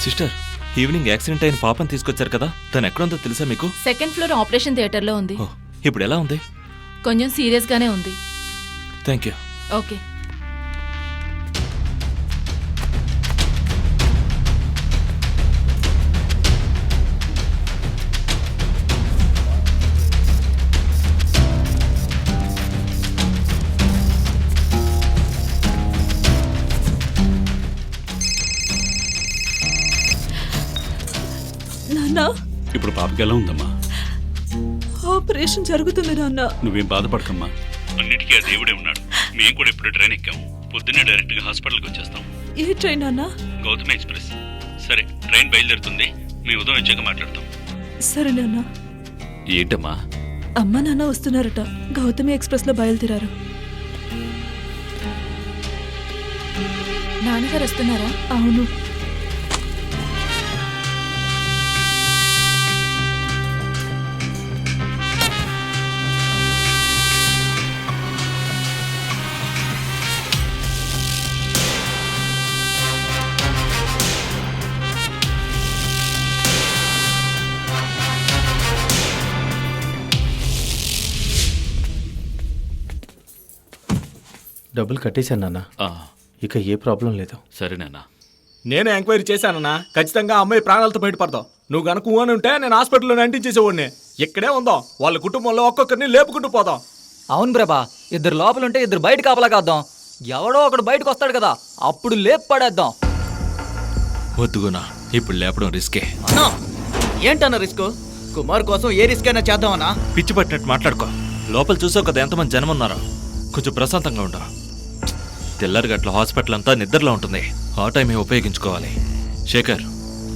Sister, evening accident అయిన పాపని తీసుకొచ్చారు కదా, తను ఎక్కడుందో తెలుసా మీకు? సెకండ్ ఫ్లోర్ ఆపరేషన్ థియేటర్లో ఉంది. ఇప్పుడు ఎలా ఉంది? కొంచెం సీరియస్గానే ఉంది. Thank you. ఓకే. నాన్న, ఇప్పుడు పాపకి ఎలా ఉందమ్మా? ఆపరేషన్ జరుగుతుంది నాన్న. నువ్వేం బాధపడకమ్మా, అన్నిటికీ ఆ దేవుడే ఉన్నాడు. మేము కూడా ఇప్పుడు ట్రైన్ ఎక్కాం. పొద్దున్నే డైరెక్ట్ గా హాస్పిటల్కి వచ్చేస్తాం. ఏ ట్రైన్ నాన్న? గౌతమి ఎక్స్ప్రెస్. సరే, ట్రైన్ బయలుదేరుతుంది. మీ ఉదయం వచ్చాక మాట్లాడతాం. సరే నాన్న. ఏంటమ్మా? అమ్మ నాన్న వస్తున్నారట, గౌతమి ఎక్స్ప్రెస్ లో బయలుదేరారు. నాన్నగారు వస్తున్నారా? అవును. డబ్బులు కట్టేశాను నాన్న. ఇక ఏ ప్రాబ్లం లేదు. సరే నాన్న. నేను ఎంక్వైరీ చేశానన్నా. ఖచ్చితంగా అమ్మాయి ప్రాణాలతో బయటపడతావు. నువ్వు గనక ఊహని ఉంటే నేను హాస్పిటల్లో అంటించేసేవాడిని. ఇక్కడే ఉందాం, వాళ్ళ కుటుంబంలో ఒక్కొక్కరిని లేపుకుంటూ పోదాం. అవును ప్రభా, ఇద్దరు లోపలుంటే ఇద్దరు బయట కాపలా కాద్దాం. ఎవడో ఒకడు బయటకు వస్తాడు కదా, అప్పుడు లేపు పడేద్దాం. వద్దుగునా, ఇప్పుడు లేపడం రిస్కే. అన్నా, ఏంటన్న రిస్క్? కుమార్ కోసం ఏ రిస్క్ అయినా చేద్దామన్నా. పిచ్చి పట్టినట్టు మాట్లాడుకో. లోపల చూసావు కదా ఎంతమంది జనం ఉన్నారో. కొంచెం ప్రశాంతంగా ఉండవు. తెల్లారిగట్ల హాస్పిటల్ అంతా నిద్రలో ఉంటుంది. ఆ టైమే ఉపయోగించుకోవాలి. శేఖర్,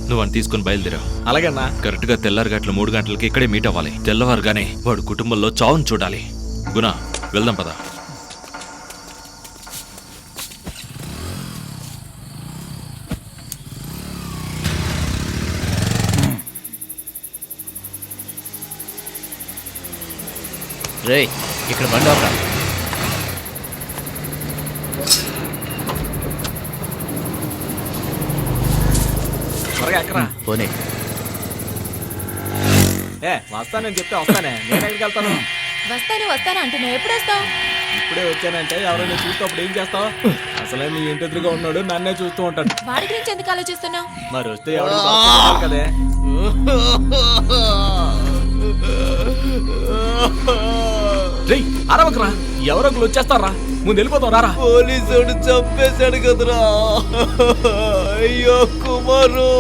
నువ్వు అని తీసుకుని బయలుదేరావు. అలాగేనా? కరెక్ట్గా తెల్లారిగట్ల 3 గంటలకి ఇక్కడే మీట్ అవ్వాలి. తెల్లవారుగానే వాడు కుటుంబంలో చావును చూడాలి. గుణ, వెళ్దాం పదా. రే, ఇక్కడ బండి ఆపరా. త్వరగా ఎక్కరా. పోనీ. వస్తానని చెప్తే వస్తానే. నేను ఎక్కడికి వెళ్తాను? వస్తాను అంటున్నావు. ఎప్పుడు వస్తావు? ఇప్పుడే వచ్చానంటే ఎవరైనా చూస్తే అప్పుడు ఏం చేస్తావు? అసలే నీ ఇంటి ఎదురుగా ఉన్నాడు, నన్నే చూస్తూ ఉంటాడు. వాడి గురించి ఎందుకు ఆలోచిస్తున్నావు? మరి వస్తే ఎవరు కదే. అరవకరా, ఎవరొకరు వచ్చేస్తారా. ముందు వెళ్ళిపోతాం రారా. పోలీసుడు చంపేశాడు కదరా. అయ్యో కుమారు,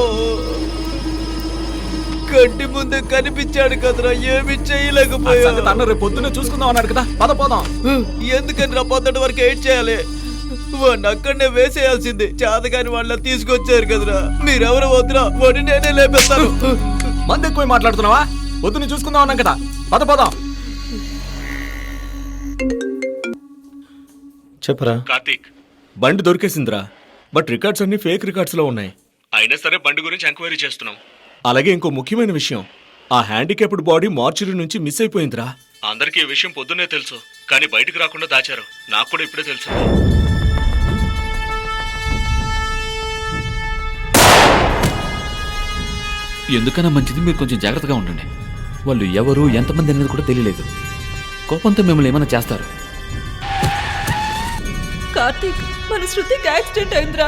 కంటి ముందే కనిపించాడు కదరా, ఏమి చేయలేకపోయా. అన్న రేపు పొద్దున్నే చూసుకుందాం అన్నాడు కదా, పద పోదాం. ఎందుకని రా పొద్దుటి వరకు ఏం చేయాలి? వాడిని అక్కడనే వేసేయాల్సింది. చేతగాని వాళ్ళ తీసుకొచ్చారు కదరా. మీరెవరు వద్దురా, వాడిని నేనే లేపేస్తాను. మంది ఎక్కువ మాట్లాడుతున్నావా? పొద్దున్న చూసుకుందాం అన్నాం కదా, పద పోదాం. చెప్పరా. కార్తీక్, బండి దొరికేసిందిరా. బట్ రికార్డ్స్ అన్ని ఫేక్ రికార్డ్స్ లో ఉన్నాయి. అయినా సరే బండి గురించి ఎంక్వైరీ చేస్తున్నాం. అలాగే ఇంకో ముఖ్యమైన విషయం, ఆ హ్యాండిక్యాప్డ్ బాడీ మార్చురీ నుంచి మిస్ అయిపోయిందిరా. అందరికీ ఈ విషయం పొద్దున్నే తెలుసు, కానీ బయటకు రాకుండా దాచారు. నాకు కూడా ఇప్పుడే తెలుసు. ఎందుకన్నా మంచిది మీరు కొంచెం జాగ్రత్తగా ఉండండి. వాళ్ళు ఎవరు ఎంతమంది అనేది కూడా తెలియలేదు. కోపంతో మిమ్మల్ని ఏమైనా చేస్తారు. కార్తీక్, మన శృతికి యాక్సిడెంట్ అయిందిరా.